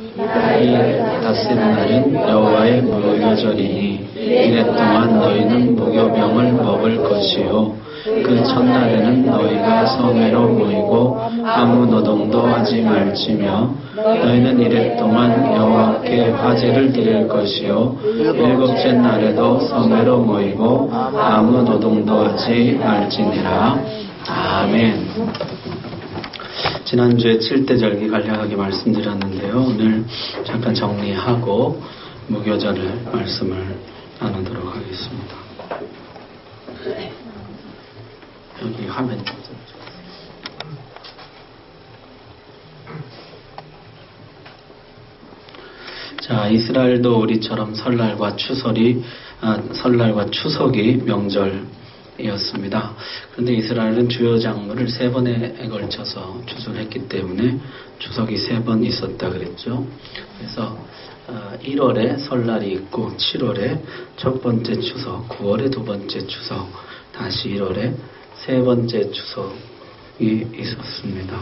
이달 닷새 날은 여호와의 무교절이니 이래 동안 너희는 무교병을 먹을 것이요 그 첫날에는 너희가 성회로 모이고 아무 노동도 하지 말지며 너희는 이래 동안 여호와께 화제를 드릴 것이요 일곱째 날에도 성회로 모이고 아무 노동도 하지 말지니라. 아멘. 지난주에 7대 절기 간략하게 말씀드렸는데요. 오늘 잠깐 정리하고 무교절을 말씀을 나누도록 하겠습니다. 여기 화면. 자, 이스라엘도 우리처럼 설날과 추석이 명절이었습니다. 그런데 이스라엘은 주요 장물을 3번에 걸쳐서 추수했기 때문에 추석이 3번 있었다 그랬죠. 그래서 1월에 설날이 있고 7월에 첫 번째 추석, 9월에 두 번째 추석, 다시 1월에 세 번째 추석이 있었습니다.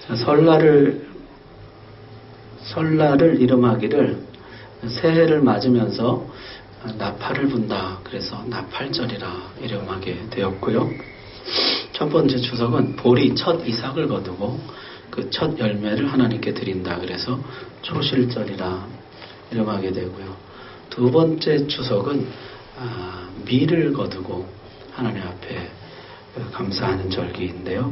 자, 설날을 이름하기를 새해를 맞으면서 나팔을 분다. 그래서 나팔절이라 이름하게 되었고요. 첫 번째 추석은 보리 첫 이삭을 거두고 그 첫 열매를 하나님께 드린다. 그래서 초실절이라 이름하게 되고요. 두 번째 추석은 밀을 거두고 하나님 앞에 감사하는 절기인데요.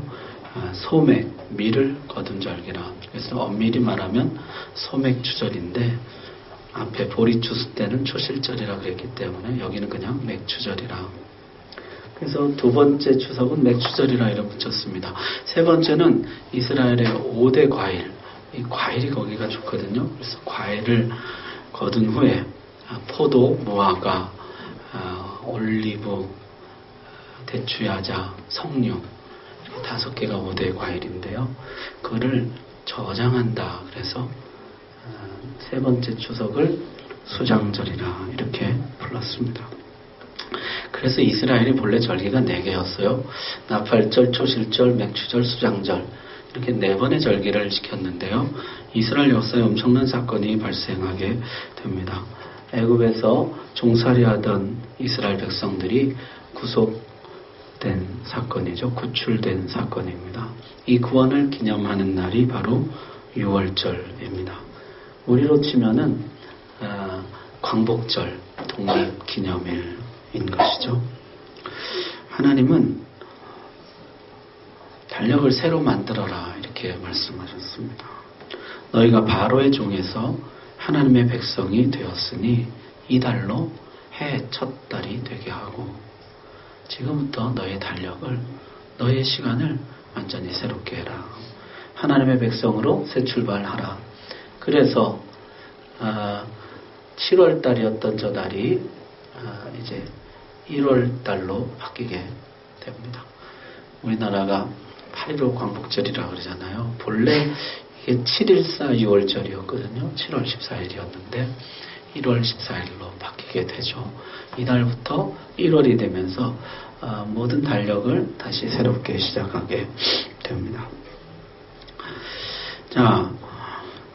소맥, 밀을 거둔 절기라. 그래서 엄밀히 말하면 소맥추절인데 앞에 보리 추수 때는 초실절이라 그랬기 때문에 여기는 그냥 맥추절이라. 그래서 두 번째 추석은 맥추절이라 이름 붙였습니다. 세 번째는 이스라엘의 5대 과일. 이 과일이 거기가 좋거든요. 그래서 과일을 거둔 후에 포도, 무화과, 올리브, 대추야자, 석류 5개가 5대 과일인데요. 그거를 저장한다. 그래서 세 번째 추석을 수장절이라 이렇게 불렀습니다. 그래서 이스라엘이 본래 절기가 4개였어요. 나팔절, 초실절, 맥추절, 수장절 이렇게 4번의 절기를 지켰는데요. 이스라엘 역사에 엄청난 사건이 발생하게 됩니다. 애굽에서 종살이하던 이스라엘 백성들이 구속된 사건이죠. 구출된 사건입니다. 이 구원을 기념하는 날이 바로 6월절입니다. 우리로 치면은 광복절, 독립기념일인 것이죠. 하나님은 달력을 새로 만들어라 이렇게 말씀하셨습니다. 너희가 바로의 종에서 하나님의 백성이 되었으니 이 달로 해 첫 달이 되게 하고 지금부터 너의 달력을 너의 시간을 완전히 새롭게 해라. 하나님의 백성으로 새 출발하라. 그래서 7월 달이었던 저 달이 이제 1월 달로 바뀌게 됩니다. 우리나라가 8.15 광복절이라고 그러잖아요. 본래 이게 7.14 6월절이었거든요. 7월 14일이었는데 1월 14일로 바뀌게 되죠. 이날부터 1월이 되면서 모든 달력을 다시 새롭게 시작하게 됩니다. 자,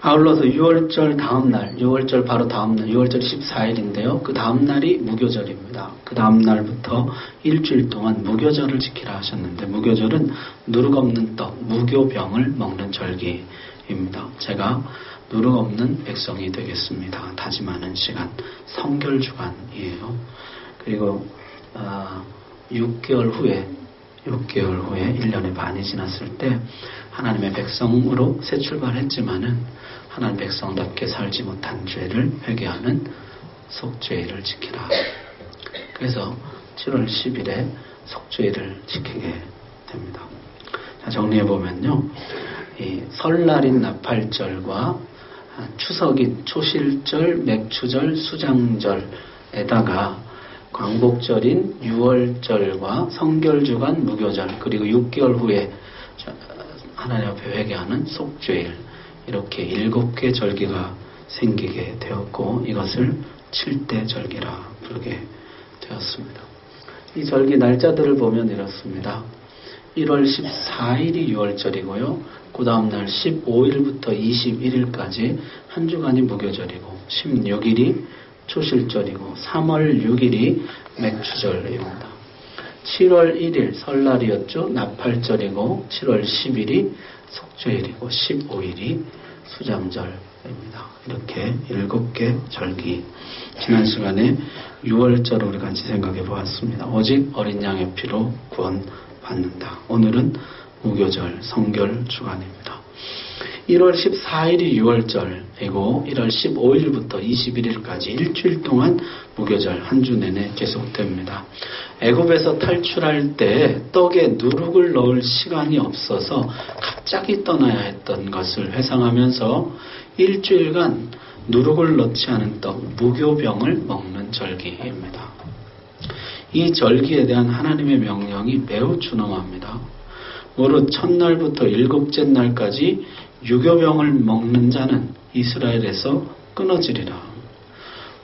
아울러서 6월절 다음날, 6월절 바로 다음날, 6월절 14일인데요. 그 다음날이 무교절입니다. 그 다음날부터 일주일 동안 무교절을 지키라 하셨는데 무교절은 누룩 없는 떡, 무교병을 먹는 절기입니다. 제가 누룩 없는 백성이 되겠습니다. 다짐하는 시간, 성결주간이에요. 그리고 6개월 후에 1년의 반이 지났을 때 하나님의 백성으로 새 출발했지만은 하나님 백성답게 살지 못한 죄를 회개하는 속죄일을 지키라. 그래서 7월 10일에 속죄일을 지키게 됩니다. 자, 정리해보면요. 이 설날인 나팔절과 추석인 초실절, 맥추절, 수장절에다가 광복절인 6월절과 성결주간 무교절 그리고 6개월 후에 하나님 앞에 회개하는 속죄일 이렇게 7개 절기가 생기게 되었고 이것을 7대 절기라 부르게 되었습니다. 이 절기 날짜들을 보면 이렇습니다. 1월 14일이 6월절이고요. 그 다음날 15일부터 21일까지 한 주간이 무교절이고 16일이 초실절이고 3월 6일이 맥추절입니다. 7월 1일 설날이었죠. 나팔절이고 7월 10일이 속죄일이고 15일이 수장절입니다. 이렇게 7개 절기. 지난 시간에 6월절 우리 같이 생각해 보았습니다. 오직 어린 양의 피로 구원받는다. 오늘은 무교절 성결 주간입니다. 1월 14일이 6월절이고 1월 15일부터 21일까지 일주일 동안 무교절 한 주 내내 계속됩니다. 애굽에서 탈출할 때 떡에 누룩을 넣을 시간이 없어서 갑자기 떠나야 했던 것을 회상하면서 일주일간 누룩을 넣지 않은 떡 무교병을 먹는 절기입니다. 이 절기에 대한 하나님의 명령이 매우 준엄합니다. 무릇 첫날부터 일곱째 날까지 유교병을 먹는 자는 이스라엘에서 끊어지리라.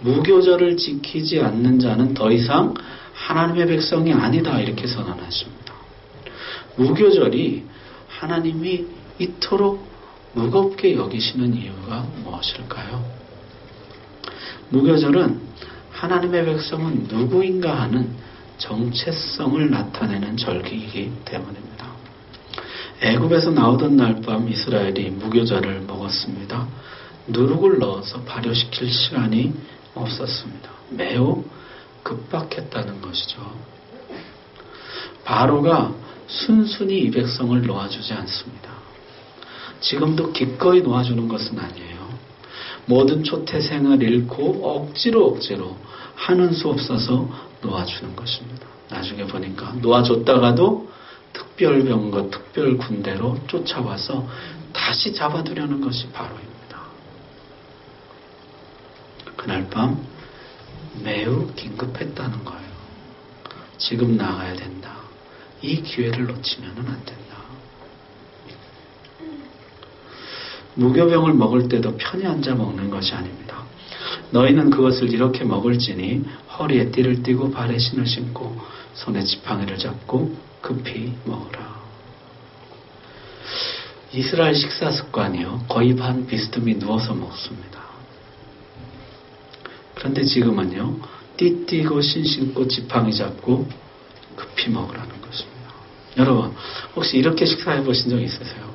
무교절을 지키지 않는 자는 더 이상 하나님의 백성이 아니다. 이렇게 선언하십니다. 무교절이 하나님이 이토록 무겁게 여기시는 이유가 무엇일까요? 무교절은 하나님의 백성은 누구인가 하는 정체성을 나타내는 절기이기 때문입니다. 애굽에서 나오던 날 밤 이스라엘이 무교절을 먹었습니다. 누룩을 넣어서 발효시킬 시간이 없었습니다. 매우 급박했다는 것이죠. 바로가 순순히 이 백성을 놓아주지 않습니다. 지금도 기꺼이 놓아주는 것은 아니에요. 모든 초태생을 잃고 억지로 하는 수 없어서 놓아주는 것입니다. 나중에 보니까 놓아줬다가도 특별병과 특별군대로 쫓아와서 다시 잡아두려는 것이 바로입니다. 그날 밤 매우 긴급했다는 거예요. 지금 나가야 된다. 이 기회를 놓치면 안 된다. 무교병을 먹을 때도 편히 앉아 먹는 것이 아닙니다. 너희는 그것을 이렇게 먹을지니 허리에 띠를 띠고 발에 신을 신고 손에 지팡이를 잡고 급히 먹으라. 이스라엘 식사 습관이요. 거의 반 비스듬히 누워서 먹습니다. 그런데 지금은요. 띠 띠고 신 신고 지팡이 잡고 급히 먹으라는 것입니다. 여러분 혹시 이렇게 식사해 보신 적 있으세요?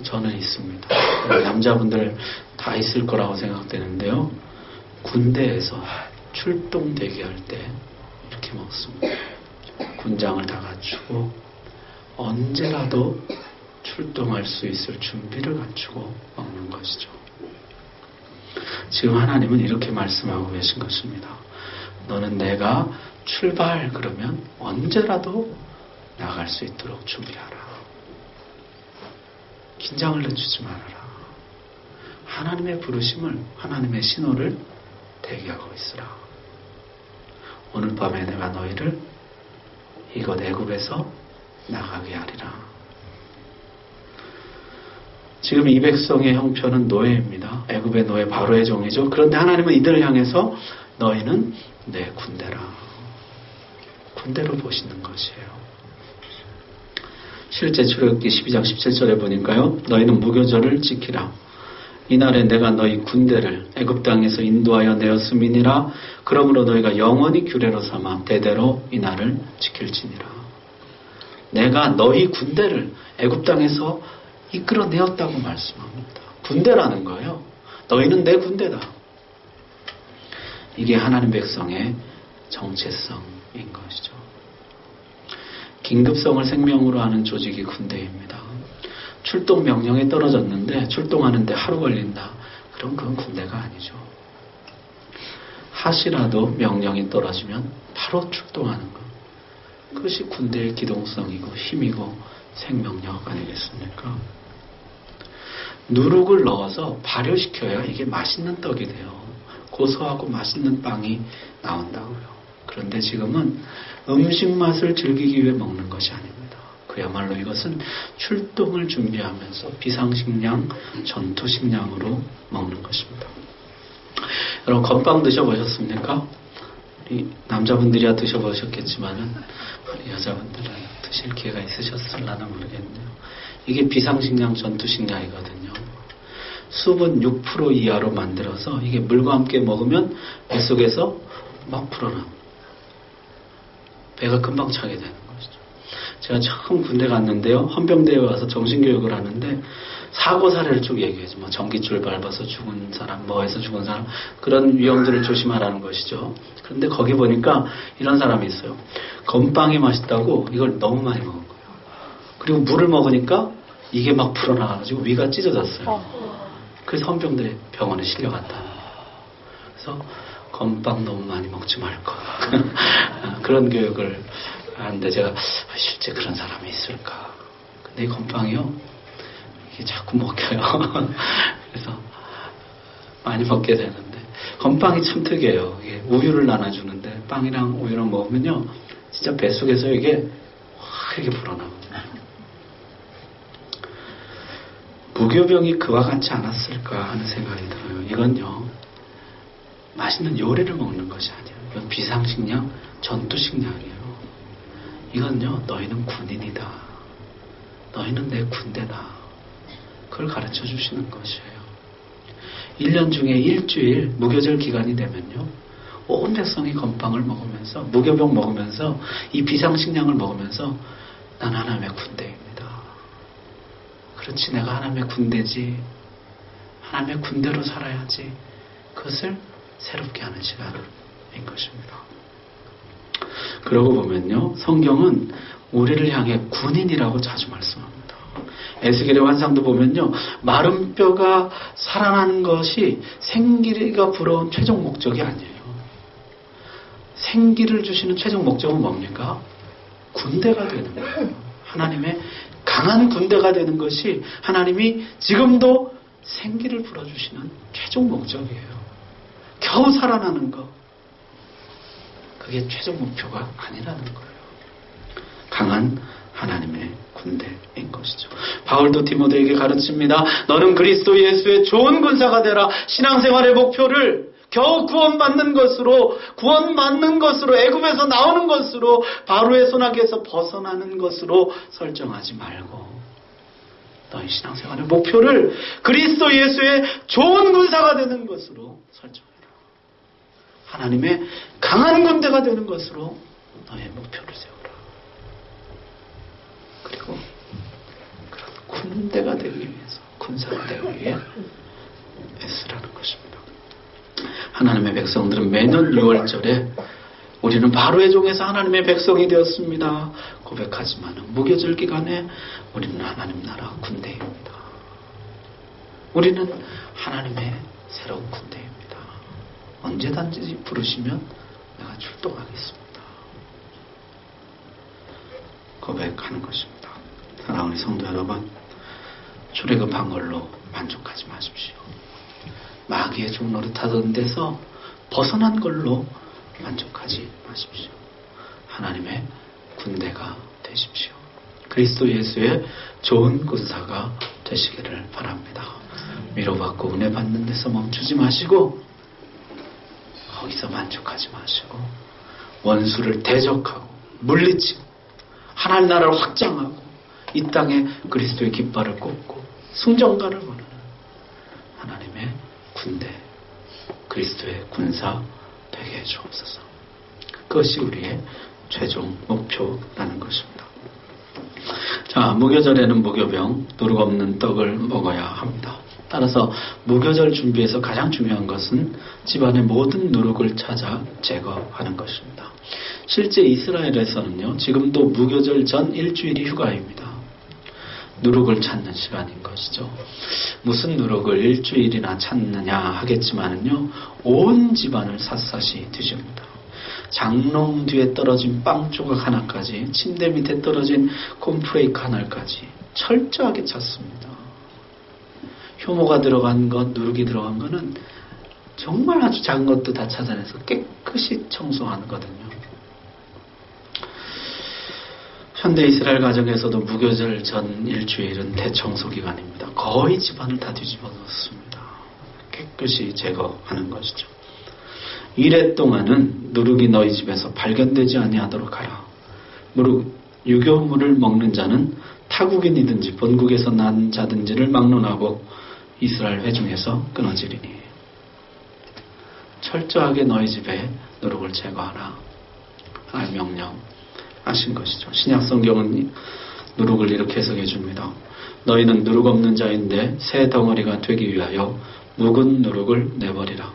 저는 있습니다. 남자분들 다 있을 거라고 생각되는데요. 군대에서 출동 대기할 때 이렇게 먹습니다. 군장을 다 갖추고 언제라도 출동할 수 있을 준비를 갖추고 먹는 것이죠. 지금 하나님은 이렇게 말씀하고 계신 것입니다. 너는 내가 출발 그러면 언제라도 나갈 수 있도록 준비하라. 긴장을 늦추지 말아라. 하나님의 부르심을, 하나님의 신호를 대기하고 있으라. 오늘 밤에 내가 너희를 이곳 애굽에서 나가게 하리라. 지금 이 백성의 형편은 노예입니다. 애굽의 노예 바로의 종이죠. 그런데 하나님은 이들을 향해서 너희는 내 군대라. 군대로 보시는 것이에요. 실제 출애굽기 12장 17절에 보니까요. 너희는 무교절을 지키라. 이날에 내가 너희 군대를 애굽 땅에서 인도하여 내었음이니라. 그러므로 너희가 영원히 규례로 삼아 대대로 이날을 지킬지니라. 내가 너희 군대를 애굽 땅에서 이끌어내었다고 말씀합니다. 군대라는 거예요. 너희는 내 군대다. 이게 하나님 백성의 정체성인 것이죠. 긴급성을 생명으로 하는 조직이 군대입니다. 출동 명령이 떨어졌는데 출동하는데 하루 걸린다. 그럼 그건 군대가 아니죠. 하시라도 명령이 떨어지면 바로 출동하는 것. 그것이 군대의 기동성이고 힘이고 생명력 아니겠습니까? 누룩을 넣어서 발효시켜야 이게 맛있는 떡이 돼요. 고소하고 맛있는 빵이 나온다고요. 그런데 지금은 음식 맛을 즐기기 위해 먹는 것이 아닙니다. 그야말로 이것은 출동을 준비하면서 비상식량, 전투식량으로 먹는 것입니다. 여러분 건빵 드셔보셨습니까? 우리 남자분들이야 드셔보셨겠지만은 우리 여자분들은 드실 기회가 있으셨을라나 모르겠네요. 이게 비상식량 전투식량이거든요. 수분 6% 이하로 만들어서 이게 물과 함께 먹으면 뱃속에서 막 불어나. 배가 금방 차게 되는 것이죠. 제가 처음 군대 갔는데요. 헌병대에 와서 정신교육을 하는데 사고 사례를 쭉 얘기해줘. 뭐 전기줄 밟아서 죽은 사람, 뭐해서 죽은 사람, 그런 위험들을 조심하라는 것이죠. 그런데 거기 보니까 이런 사람이 있어요. 건빵이 맛있다고 이걸 너무 많이 먹은 거예요. 그리고 물을 먹으니까 이게 막 불어나가지고 위가 찢어졌어요. 그래서 헌병대 병원에 실려갔다. 그래서 건빵 너무 많이 먹지 말고 그런 교육을 하는데 제가 실제 그런 사람이 있을까. 근데 이 건빵이요. 이게 자꾸 먹혀요. 그래서 많이 먹게 되는데 건빵이 참 특이해요. 이게 우유를 나눠주는데 빵이랑 우유랑 먹으면요. 진짜 뱃속에서 이게 확 이렇게 불어나거든요. 무교병이 그와 같지 않았을까 하는 생각이 들어요. 이건요. 맛있는 요리를 먹는 것이 아니에요. 이건 비상식량, 전투식량이에요. 이건요. 너희는 군인이다. 너희는 내 군대다. 그걸 가르쳐 주시는 것이에요. 1년 중에 일주일 무교절 기간이 되면요. 온 백성이 건빵을 먹으면서 무교병 먹으면서 이 비상식량을 먹으면서 난 하나님의 군대입니다. 그렇지 내가 하나님의 군대지. 하나님의 군대로 살아야지. 그것을 새롭게 하는 시간인 것입니다. 그러고 보면요. 성경은 우리를 향해 군인이라고 자주 말씀합니다. 에스겔의 환상도 보면요. 마른 뼈가 살아나는 것이 생기가 불어온 최종 목적이 아니에요. 생기를 주시는 최종 목적은 뭡니까? 군대가 되는 거예요. 하나님의 강한 군대가 되는 것이 하나님이 지금도 생기를 불어주시는 최종 목적이에요. 겨우 살아나는 것. 그게 최종 목표가 아니라는 거예요. 강한 하나님의 군대인 것이죠. 바울도 디모데에게 가르칩니다. 너는 그리스도 예수의 좋은 군사가 되라. 신앙생활의 목표를 겨우 구원받는 것으로 애굽에서 나오는 것으로 바로의 손아귀에서 벗어나는 것으로 설정하지 말고 너희 신앙생활의 목표를 그리스도 예수의 좋은 군사가 되는 것으로 설정해라. 하나님의 강한 군대가 되는 것으로 너의 목표를 세우라. 그리고 그런 군대가 되기 위해서, 군사가 되기 위해 애쓰라는 것입니다. 하나님의 백성들은 매년 6월절에 우리는 바로의 종에서 하나님의 백성이 되었습니다. 고백하지만 무교절 기간에 우리는 하나님 나라 군대입니다. 우리는 하나님의 새로운 군대입니다. 언제든지 부르시면 내가 출동하겠습니다. 고백하는 것입니다. 사랑하는 성도 여러분, 출애굽한 걸로 만족하지 마십시오. 마귀의 종노릇하던 데서 벗어난 걸로 만족하지 마십시오. 하나님의 군대가 되십시오. 그리스도 예수의 좋은 군사가 되시기를 바랍니다. 위로받고 은혜 받는 데서 멈추지 마시고 거기서 만족하지 마시고 원수를 대적하고 물리치고 하나님 나라를 확장하고 이 땅에 그리스도의 깃발을 꽂고 승전가를 보는 하나님의 군대, 그리스도의 군사 되게 해주옵소서. 그것이 우리의 최종 목표라는 것입니다. 자, 무교절에는 무교병, 누룩 없는 떡을 먹어야 합니다. 따라서 무교절 준비에서 가장 중요한 것은 집안의 모든 누룩을 찾아 제거하는 것입니다. 실제 이스라엘에서는요, 지금도 무교절 전 일주일이 휴가입니다. 누룩을 찾는 시간인 것이죠. 무슨 누룩을 일주일이나 찾느냐 하겠지만은요, 온 집안을 샅샅이 뒤집니다. 장롱 뒤에 떨어진 빵 조각 하나까지, 침대 밑에 떨어진 콘프레이크 하나까지 철저하게 찾습니다. 효모가 들어간 것, 누룩이 들어간 거는 정말 아주 작은 것도 다 찾아내서 깨끗이 청소하거든요. 현대 이스라엘 가정에서도 무교절 전 일주일은 대청소 기간입니다. 거의 집안을 다 뒤집어 놓습니다. 깨끗이 제거하는 것이죠. 이래 동안은 누룩이 너희 집에서 발견되지 아니하도록 하라. 무릇 유교물을 먹는 자는 타국인이든지 본국에서 난 자든지를 막론하고 이스라엘 회중에서 끊어지리니 철저하게 너희 집에 누룩을 제거하라. 하나님 명령하신 것이죠. 신약 성경은 누룩을 이렇게 해석해 줍니다. 너희는 누룩 없는 자인데 새 덩어리가 되기 위하여 묵은 누룩을 내버리라.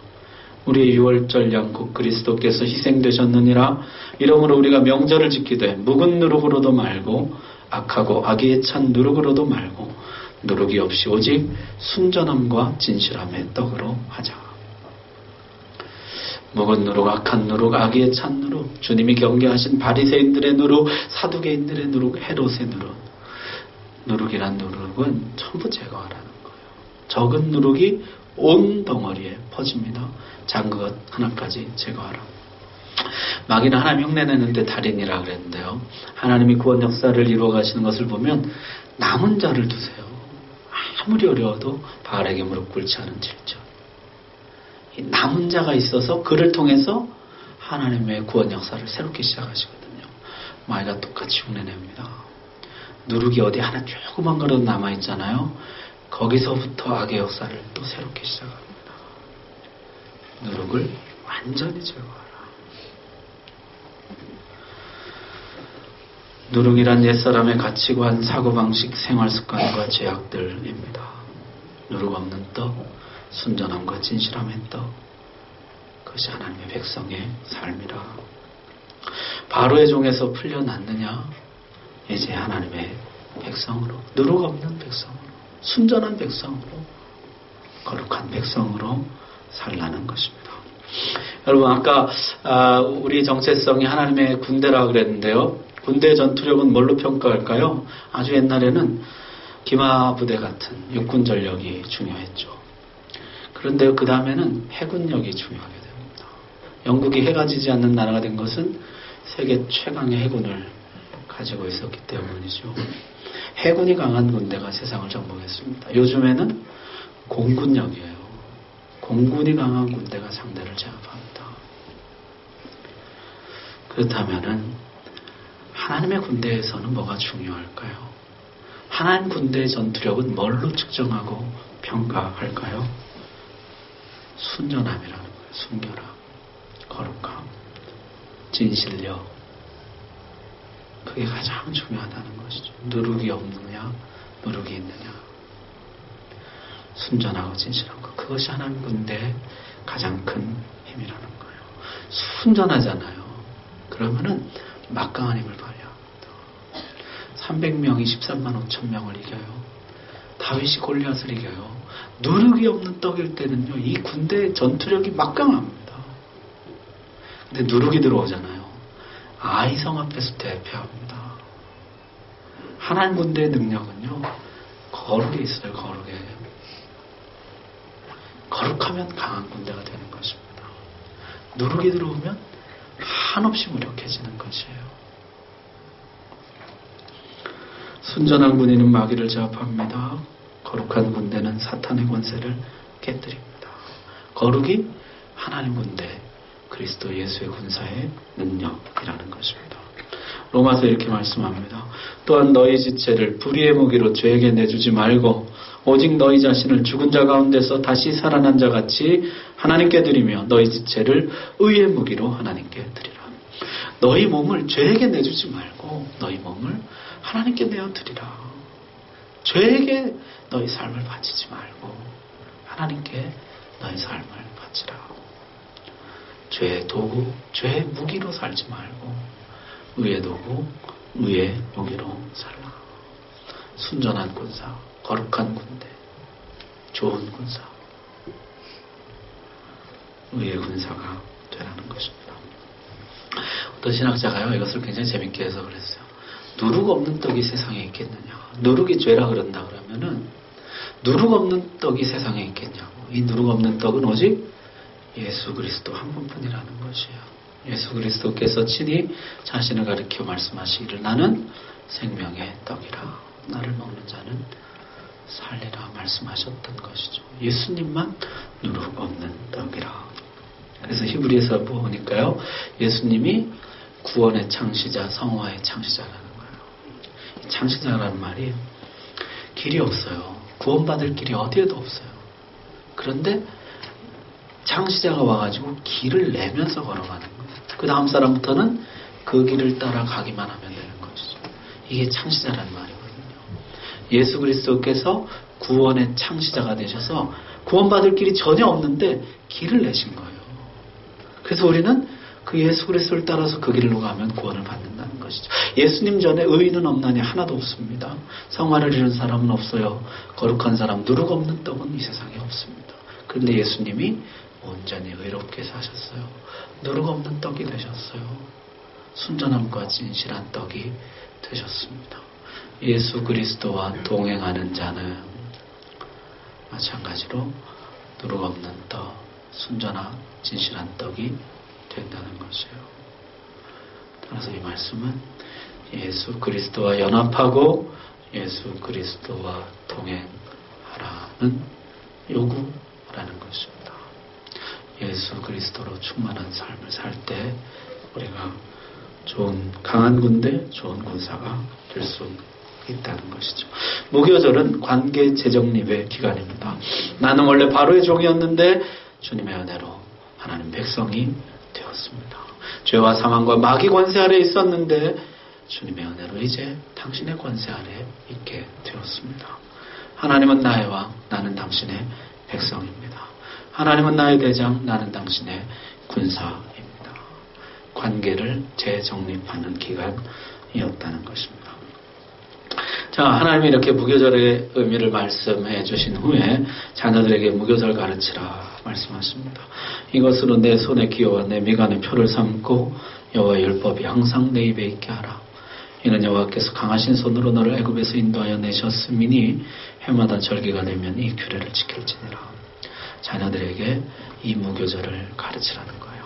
우리의 유월절 양국 그리스도께서 희생되셨느니라. 이러므로 우리가 명절을 지키되 묵은 누룩으로도 말고 악하고 악의에 찬 누룩으로도 말고 누룩이 없이 오직 순전함과 진실함의 떡으로 하자. 묵은 누룩, 악한 누룩, 악의에 찬 누룩, 주님이 경계하신 바리새인들의 누룩, 사두개인들의 누룩, 헤롯의 누룩. 누룩이란 누룩은 전부 제거하라는 거예요. 적은 누룩이 온 덩어리에 퍼집니다. 작은 것 하나까지 제거하라. 마귀는 하나님 흉내내는데 달인이라 그랬는데요. 하나님이 구원 역사를 이루어 가시는 것을 보면 남은 자를 두세요. 아무리 어려워도 바알에게 무릎 꿇지 않은 질적. 이 남은 자가 있어서 그를 통해서 하나님의 구원 역사를 새롭게 시작하시거든요. 마귀가 똑같이 흉내냅니다. 누룩이 어디 하나 조그만 거라도 남아있잖아요. 거기서부터 악의 역사를 또 새롭게 시작합니다. 누룩을 완전히 제거하라. 누룩이란 옛사람의 가치관, 사고방식, 생활습관과 죄악들입니다. 누룩 없는 떡, 순전함과 진실함의 떡, 그것이 하나님의 백성의 삶이라. 바로의 종에서 풀려났느냐? 이제 하나님의 백성으로, 누룩 없는 백성으로, 순전한 백성으로, 거룩한 백성으로 살라는 것입니다. 여러분, 아까 우리 정체성이 하나님의 군대라 그랬는데요. 군대 전투력은 뭘로 평가할까요? 아주 옛날에는 기마부대 같은 육군 전력이 중요했죠. 그런데 그 다음에는 해군력이 중요하게 됩니다. 영국이 해가 지지 않는 나라가 된 것은 세계 최강의 해군을 가지고 있었기 때문이죠. 해군이 강한 군대가 세상을 정복했습니다. 요즘에는 공군력이에요. 공군이 강한 군대가 상대를 제압합니다. 그렇다면은 하나님의 군대에서는 뭐가 중요할까요? 하나님 군대의 전투력은 뭘로 측정하고 평가할까요? 순전함이라는 거예요. 순결함, 거룩함, 진실력. 그게 가장 중요하다는 것이죠. 누룩이 없느냐, 누룩이 있느냐. 순전하고 진실한 것. 그것이 하나님 군대의 가장 큰 힘이라는 거예요. 순전하잖아요. 그러면은 막강한 힘을 발휘합니다. 300명이 13만 5천 명을 이겨요. 다윗이 골리앗을 이겨요. 누룩이 없는 떡일 때는요, 이 군대의 전투력이 막강합니다. 근데 누룩이 들어오잖아요. 아이성 앞에서 대표합니다. 하나님 군대의 능력은요, 거룩에 있어요. 거룩에. 거룩하면 강한 군대가 되는 것입니다. 누룩이 들어오면 한없이 무력해지는 것이에요. 순전한 군인은 마귀를 제압합니다. 거룩한 군대는 사탄의 권세를 깨뜨립니다. 거룩이 하나님 군대, 그리스도 예수의 군사의 능력이라는 것입니다. 로마서 이렇게 말씀합니다. 또한 너희 지체를 불의의 무기로 죄에게 내주지 말고 오직 너희 자신을 죽은 자 가운데서 다시 살아난 자 같이 하나님께 드리며 너희 지체를 의의 무기로 하나님께 드리라. 너희 몸을 죄에게 내주지 말고 너희 몸을 하나님께 내어 드리라. 죄에게 너희 삶을 바치지 말고 하나님께 너희 삶을 바치라. 죄의 도구, 죄의 무기로 살지 말고 의의 도구, 의의 무기로 살라. 순전한 군사, 거룩한 군대, 좋은 군사, 의의 군사가 되라는 것입니다. 어떤 신학자가요, 이것을 굉장히 재밌게 해석을 했어요. 누룩 없는 떡이 세상에 있겠느냐. 누룩이 죄라 그런다 그러면은 누룩 없는 떡이 세상에 있겠냐고. 이 누룩 없는 떡은 오직 예수 그리스도 한 분뿐이라는 것이에요. 예수 그리스도께서 친히 자신을 가리켜 말씀하시기를 나는 생명의 떡이라 나를 먹는 자는 살리라 말씀하셨던 것이죠. 예수님만 누룩 없는 떡이라. 그래서 히브리에서 보니까요, 예수님이 구원의 창시자, 성화의 창시자라는 거예요. 창시자라는 말이 길이 없어요. 구원받을 길이 어디에도 없어요. 그런데 창시자가 와가지고 길을 내면서 걸어가는 거예요. 그 다음 사람부터는 그 길을 따라가기만 하면 되는 것이죠. 이게 창시자라는 말이거든요. 예수 그리스도께서 구원의 창시자가 되셔서 구원받을 길이 전혀 없는데 길을 내신 거예요. 그래서 우리는 그 예수 그리스도를 따라서 그 길로 가면 구원을 받는다는 것이죠. 예수님 전에 의인은 없나니 하나도 없습니다. 성화를 이룬 사람은 없어요. 거룩한 사람, 누룩 없는 떡은 이 세상에 없습니다. 그런데 예수님이 온전히 의롭게 사셨어요. 누룩 없는 떡이 되셨어요. 순전함과 진실한 떡이 되셨습니다. 예수 그리스도와 동행하는 자는 마찬가지로 누룩 없는 떡, 순전한 진실한 떡이 된다는 것이에요. 따라서 이 말씀은 예수 그리스도와 연합하고 예수 그리스도와 동행하라는 요구라는 것입니다. 예수 그리스도로 충만한 삶을 살 때 우리가 좋은 강한 군대, 좋은 군사가 될 수 있다는 것이죠. 무교절은 관계 재정립의 기간입니다. 나는 원래 바로의 종이었는데 주님의 은혜로 하나님 백성이 되었습니다. 죄와 사망과 마귀 권세 아래 있었는데 주님의 은혜로 이제 당신의 권세 아래 있게 되었습니다. 하나님은 나의 왕, 나는 당신의 백성입니다. 하나님은 나의 대장, 나는 당신의 군사입니다. 관계를 재정립하는 기간이었다는 것입니다. 자, 하나님이 이렇게 무교절의 의미를 말씀해 주신 후에 자녀들에게 무교절 가르치라 말씀하십니다. 이것으로 내 손에 기어와 내 미간에 표를 삼고 여호와의 율법이 항상 내 입에 있게 하라. 이는 여호와께서 강하신 손으로 너를 애굽에서 인도하여 내셨음이니 해마다 절기가 되면 이 규례를 지킬지니라. 자녀들에게 이 무교절을 가르치라는 거예요.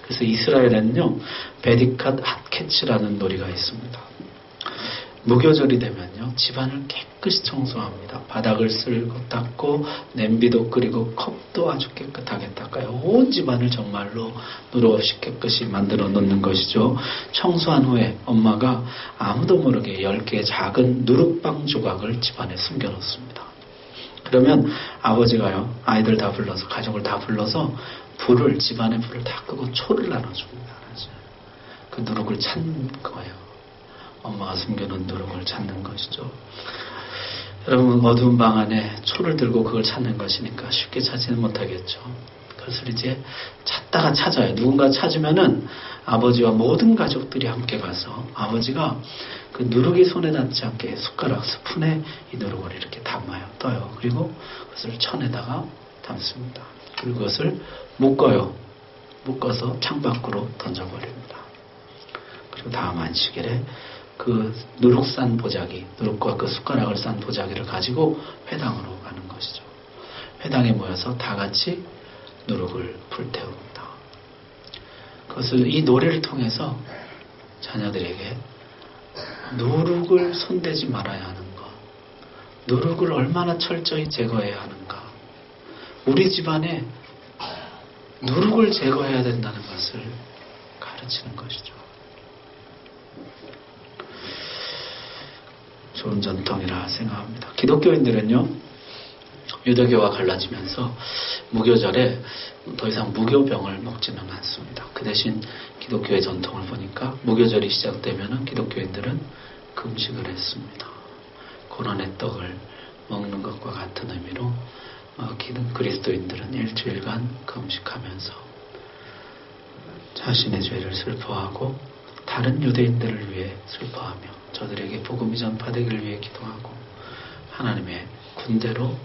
그래서 이스라엘에는요, 베디캇 핫케츠라는 놀이가 있습니다. 무교절이 되면요, 집안을 깨끗이 청소합니다. 바닥을 쓸고 닦고 냄비도 끓이고 컵도 아주 깨끗하게 닦아요. 온 집안을 정말로 누룩 없이 깨끗이 만들어 놓는 것이죠. 청소한 후에 엄마가 아무도 모르게 10개의 작은 누룩빵 조각을 집안에 숨겨 놓습니다. 그러면 아버지가요, 아이들 다 불러서, 가족을 다 불러서 집안의 불을 다 끄고 초를 나눠줍니다. 그 누룩을 찾는 거예요. 엄마가 숨겨놓은 누룩을 찾는 것이죠. 여러분, 어두운 방 안에 초를 들고 그걸 찾는 것이니까 쉽게 찾지는 못하겠죠. 그것을 이제 찾다가 찾아요. 누군가 찾으면은 아버지와 모든 가족들이 함께 가서 아버지가 그 누룩이 손에 닿지 않게 숟가락, 스푼에 이 누룩을 이렇게 담아요. 떠요. 그리고 그것을 천에다가 담습니다. 그리고 그것을 묶어요. 묶어서 창밖으로 던져버립니다. 그리고 다음 안식일에 그 누룩 싼 보자기, 누룩과 그 숟가락을 싼 보자기를 가지고 회당으로 가는 것이죠. 회당에 모여서 다 같이 누룩을 불태웁니다. 그것을 이 노래를 통해서 자녀들에게 누룩을 손대지 말아야 하는 것, 누룩을 얼마나 철저히 제거해야 하는가, 우리 집안에 누룩을 제거해야 된다는 것을 가르치는 것이죠. 좋은 전통이라 생각합니다. 기독교인들은요, 유대교와 갈라지면서 무교절에 더 이상 무교병을 먹지는 않습니다. 그 대신 기독교의 전통을 보니까 무교절이 시작되면 기독교인들은 금식을 했습니다. 고난의 떡을 먹는 것과 같은 의미로 그리스도인들은 일주일간 금식하면서 자신의 죄를 슬퍼하고 다른 유대인들을 위해 슬퍼하며 저들에게 복음이 전파되기를 위해 기도하고 하나님의 군대로,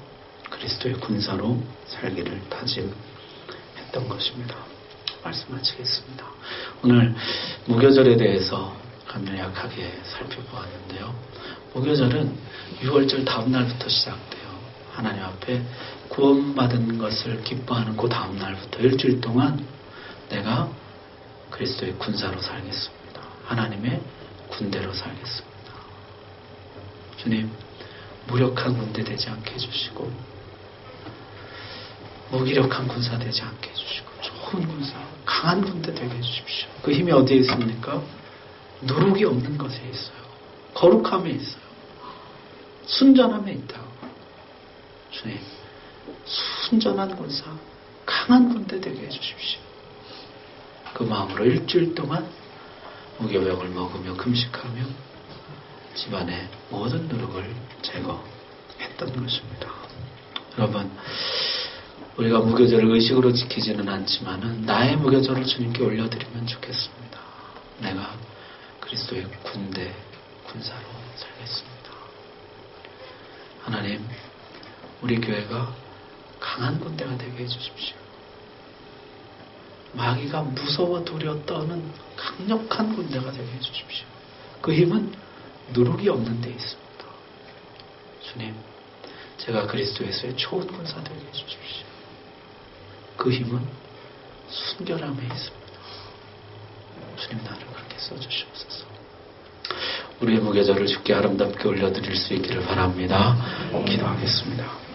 그리스도의 군사로 살기를 다짐했던 것입니다. 말씀 마치겠습니다. 오늘 무교절에 대해서 간략하게 살펴보았는데요. 무교절은 6월절 다음 날부터 시작돼요. 하나님 앞에 구원받은 것을 기뻐하는 그 다음 날부터 일주일 동안 내가 그리스도의 군사로 살겠습니다. 하나님의 군대로 살겠습니다. 주님, 무력한 군대 되지 않게 해주시고 무기력한 군사 되지 않게 해주시고 좋은 군사, 강한 군대 되게 해주십시오. 그 힘이 어디에 있습니까? 누룩이 없는 것에 있어요. 거룩함에 있어요. 순전함에 있다고. 주님, 순전한 군사, 강한 군대 되게 해주십시오. 그 마음으로 일주일 동안 무교병을 먹으며 금식하며 집안의 모든 누룩을 제거했던 것입니다. 여러분, 우리가 무교절을 의식으로 지키지는 않지만은 나의 무교절을 주님께 올려드리면 좋겠습니다. 내가 그리스도의 군사로 살겠습니다. 하나님, 우리 교회가 강한 군대가 되게 해주십시오. 마귀가 무서워 두려워 떠는 강력한 군대가 되게 해주십시오. 그 힘은 누룩이 없는 데 있습니다. 주님, 제가 그리스도 예수의 좋은 군사 되게 해주십시오. 그 힘은 순결함에 있습니다. 주님, 나를 그렇게 써주시옵소서. 우리의 무교절을 주께 아름답게 올려드릴 수 있기를 바랍니다. 기도하겠습니다.